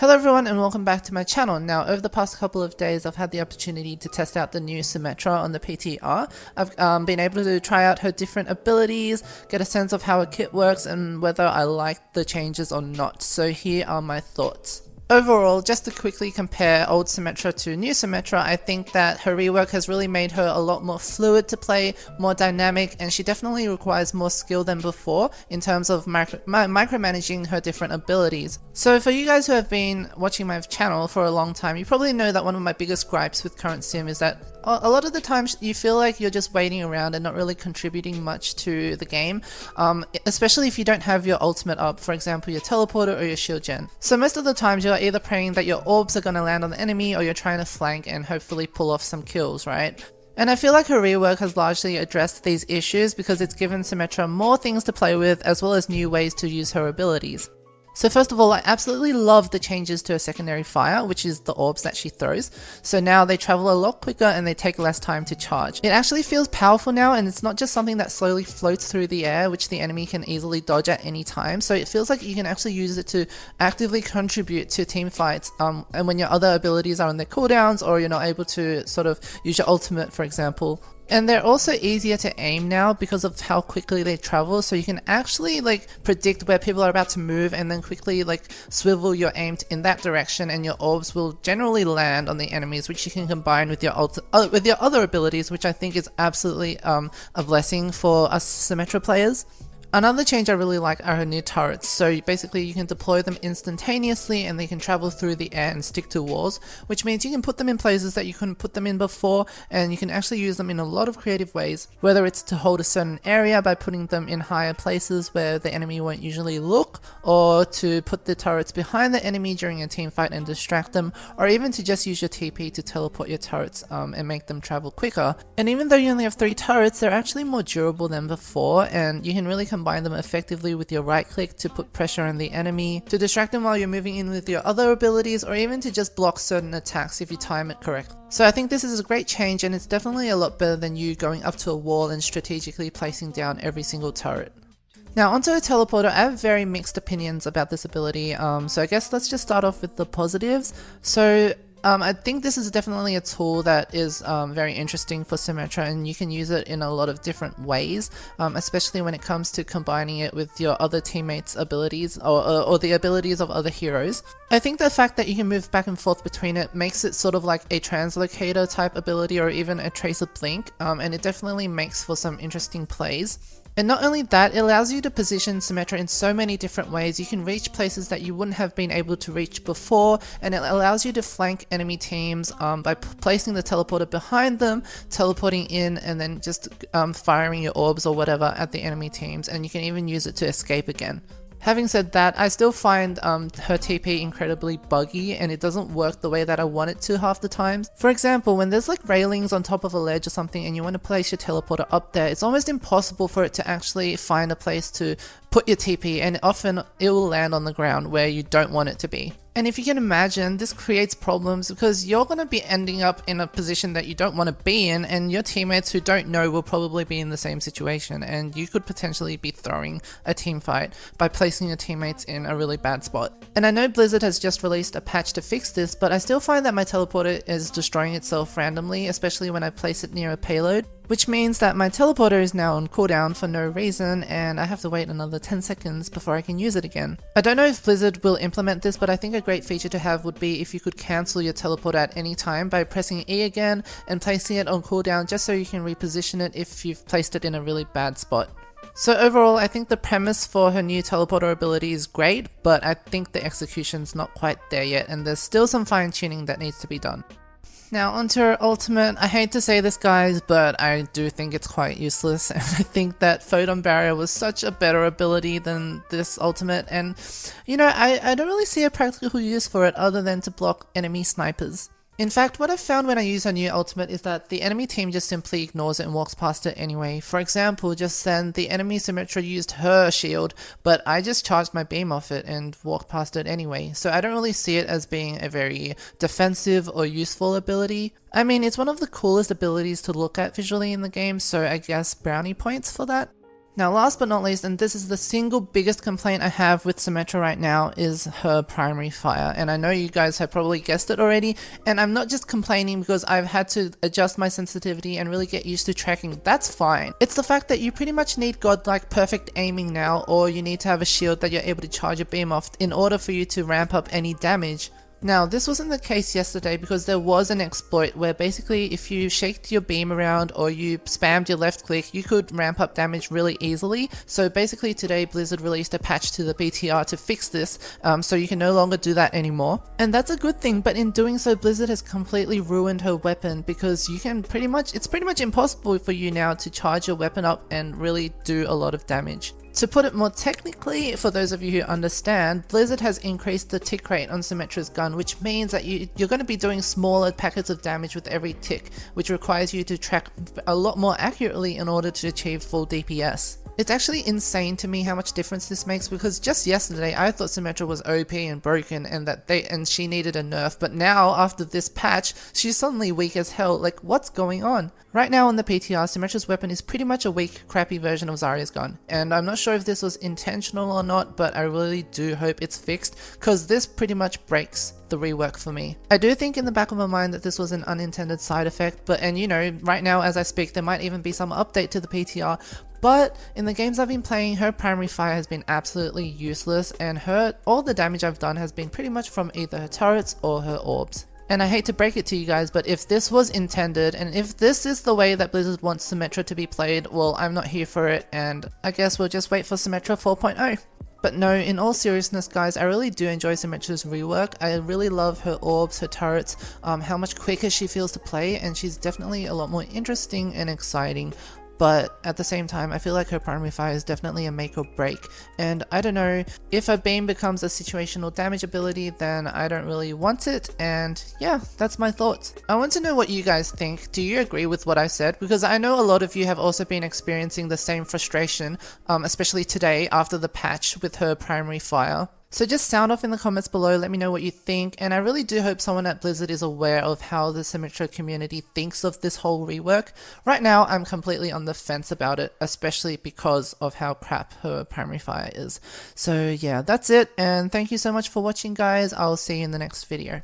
Hello everyone and welcome back to my channel. Now over the past couple of days I've had the opportunity to test out the new Symmetra on the PTR. I've been able to try out her different abilities, get a sense of how her kit works and whether I like the changes or not. So here are my thoughts. Overall, just to quickly compare old Symmetra to new Symmetra, I think that her rework has really made her a lot more fluid to play, more dynamic, and she definitely requires more skill than before in terms of micromanaging her different abilities. So for you guys who have been watching my channel for a long time, you probably know that one of my biggest gripes with current Sim is that a lot of the times you feel like you're just waiting around and not really contributing much to the game, especially if you don't have your ultimate up, for example your teleporter or your shield gen. So most of the times you're either praying that your orbs are going to land on the enemy or you're trying to flank and hopefully pull off some kills, right? And I feel like her rework has largely addressed these issues because it's given Symmetra more things to play with as well as new ways to use her abilities. So first of all, I absolutely love the changes to her secondary fire, which is the orbs that she throws. So now they travel a lot quicker and they take less time to charge. It actually feels powerful now, and it's not just something that slowly floats through the air, which the enemy can easily dodge at any time. So it feels like you can actually use it to actively contribute to team fights, and when your other abilities are on their cooldowns or you're not able to sort of use your ultimate, for example. And they're also easier to aim now because of how quickly they travel, so you can actually predict where people are about to move and then quickly swivel your aim in that direction, and your orbs will generally land on the enemies, which you can combine with your other abilities, which I think is absolutely a blessing for us Symmetra players. Another change I really like are her new turrets. So basically you can deploy them instantaneously and they can travel through the air and stick to walls, which means you can put them in places that you couldn't put them in before, and you can actually use them in a lot of creative ways, whether it's to hold a certain area by putting them in higher places where the enemy won't usually look, or to put the turrets behind the enemy during a team fight and distract them, or even to just use your TP to teleport your turrets and make them travel quicker. And even though you only have 3 turrets, they're actually more durable than before, and you can really combine them effectively with your right click to put pressure on the enemy, to distract them while you're moving in with your other abilities, or even to just block certain attacks if you time it correctly. So I think this is a great change, and it's definitely a lot better than you going up to a wall and strategically placing down every single turret. Now onto a teleporter, I have very mixed opinions about this ability, so I guess let's just start off with the positives. So I think this is definitely a tool that is very interesting for Symmetra, and you can use it in a lot of different ways, especially when it comes to combining it with your other teammates' abilities or the abilities of other heroes. I think the fact that you can move back and forth between it makes it sort of like a translocator type ability or even a tracer blink, and it definitely makes for some interesting plays. And not only that, it allows you to position Symmetra in so many different ways. You can reach places that you wouldn't have been able to reach before, and it allows you to flank enemy teams by placing the teleporter behind them, teleporting in, and then just firing your orbs or whatever at the enemy teams, and you can even use it to escape again. Having said that, I still find her TP incredibly buggy, and it doesn't work the way that I want it to half the times. For example, when there's railings on top of a ledge or something and you want to place your teleporter up there, it's almost impossible for it to actually find a place to put your TP, and often it will land on the ground where you don't want it to be. And if you can imagine, this creates problems because you're going to be ending up in a position that you don't want to be in, and your teammates who don't know will probably be in the same situation, and you could potentially be throwing a team fight by placing your teammates in a really bad spot. And I know Blizzard has just released a patch to fix this, but I still find that my teleporter is destroying itself randomly, especially when I place it near a payload, which means that my teleporter is now on cooldown for no reason, and I have to wait another 10 seconds before I can use it again. I don't know if Blizzard will implement this, but I think a great feature to have would be if you could cancel your teleporter at any time by pressing E again and placing it on cooldown, just so you can reposition it if you've placed it in a really bad spot. So overall, I think the premise for her new teleporter ability is great, but I think the execution's not quite there yet, and there's still some fine tuning that needs to be done. Now onto her ultimate. I hate to say this guys, but I do think it's quite useless, and I think that Photon Barrier was such a better ability than this ultimate, and you know, I don't really see a practical use for it other than to block enemy snipers. In fact, what I've found when I use her new ultimate is that the enemy team just simply ignores it and walks past it anyway. For example, just then the enemy Symmetra used her shield, but I just charged my beam off it and walked past it anyway, so I don't really see it as being a very defensive or useful ability. I mean, it's one of the coolest abilities to look at visually in the game, so I guess brownie points for that. Now, last but not least, and this is the single biggest complaint I have with Symmetra right now, is her primary fire. And I know you guys have probably guessed it already, and I'm not just complaining because I've had to adjust my sensitivity and really get used to tracking. That's fine. It's the fact that you pretty much need godlike perfect aiming now, or you need to have a shield that you're able to charge a beam off in order for you to ramp up any damage. Now, this wasn't the case yesterday because there was an exploit where basically if you shaked your beam around or you spammed your left click, you could ramp up damage really easily. So basically today Blizzard released a patch to the PTR to fix this, so you can no longer do that anymore. And that's a good thing, but in doing so Blizzard has completely ruined her weapon because you can it's pretty much impossible for you now to charge your weapon up and really do a lot of damage. To put it more technically, for those of you who understand, Blizzard has increased the tick rate on Symmetra's gun, which means that you're going to be doing smaller packets of damage with every tick, which requires you to track a lot more accurately in order to achieve full DPS. It's actually insane to me how much difference this makes because just yesterday I thought Symmetra was OP and broken and she needed a nerf, but now after this patch she's suddenly weak as hell. Like, what's going on? Right now on the PTR, Symmetra's weapon is pretty much a weak, crappy version of Zarya's gun, and I'm not sure if this was intentional or not, but I really do hope it's fixed because this pretty much breaks the rework for me. I do think in the back of my mind that this was an unintended side effect, and you know, right now as I speak there might even be some update to the PTR, but in the games I've been playing, her primary fire has been absolutely useless, and all the damage I've done has been pretty much from either her turrets or her orbs. And I hate to break it to you guys, but if this was intended, and if this is the way that Blizzard wants Symmetra to be played, well, I'm not here for it, and I guess we'll just wait for Symmetra 4.0. But no, in all seriousness guys, I really do enjoy Symmetra's rework. I really love her orbs, her turrets, how much quicker she feels to play, and she's definitely a lot more interesting and exciting. But at the same time, I feel like her primary fire is definitely a make or break, and I don't know, if her beam becomes a situational damage ability, then I don't really want it, and yeah, that's my thoughts. I want to know what you guys think. Do you agree with what I said? Because I know a lot of you have also been experiencing the same frustration, especially today after the patch with her primary fire. So just sound off in the comments below, let me know what you think, and I really do hope someone at Blizzard is aware of how the Symmetra community thinks of this whole rework. Right now, I'm completely on the fence about it, especially because of how crap her primary fire is. So yeah, that's it, and thank you so much for watching guys, I'll see you in the next video.